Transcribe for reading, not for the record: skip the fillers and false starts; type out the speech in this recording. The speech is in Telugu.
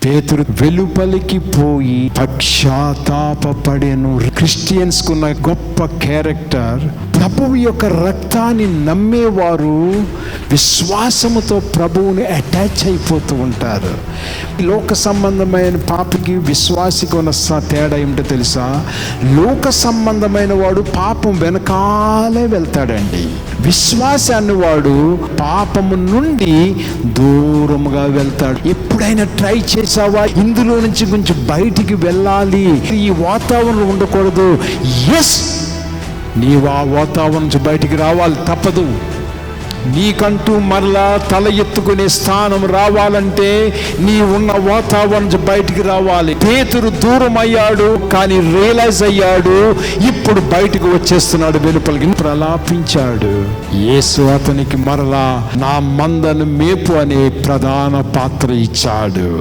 పేతురు వెలుపలికి పోయి పశ్చాత్తాపపడెను. క్రిస్టియన్స్ కున్న గొప్ప క్యారెక్టర్, ప్రభువు యొక్క రక్తాన్ని నమ్మేవారు విశ్వాసముతో ప్రభువుని అటాచ్ అయిపోతూ ఉంటారు. లోక సంబంధమైన పాపికి విశ్వాసికి ఉన్న తేడా ఏమిటో తెలుసా? లోక సంబంధమైన వాడు పాపం వెనకాలే వెళ్తాడండి. విశ్వాసాన్ని వాడు పాపము నుండి దూరముగా వెళ్తాడు. ఎప్పుడైనా ట్రై చేసావా? ఇందులో నుంచి కొంచెం బయటికి వెళ్ళాలి, ఈ వాతావరణం ఉండకూడదు. ఎస్, నీవు ఆ వాతావరణం నుంచి బయటికి రావాలి, తప్పదు. నీకంటూ మరలా తల ఎత్తుకునే స్థానం రావాలంటే నీ ఉన్న వాతావరణం నుంచి బయటికి రావాలి. పేతురు దూరం అయ్యాడు, కానీ రియలైజ్ అయ్యాడు. ఇప్పుడు బయటకు వచ్చేస్తున్నాడు, వెలుపలికి ప్రలాపించాడు. యేసు అతనికి మరలా నా మందను మేపు అనే ప్రధాన పాత్ర ఇచ్చాడు.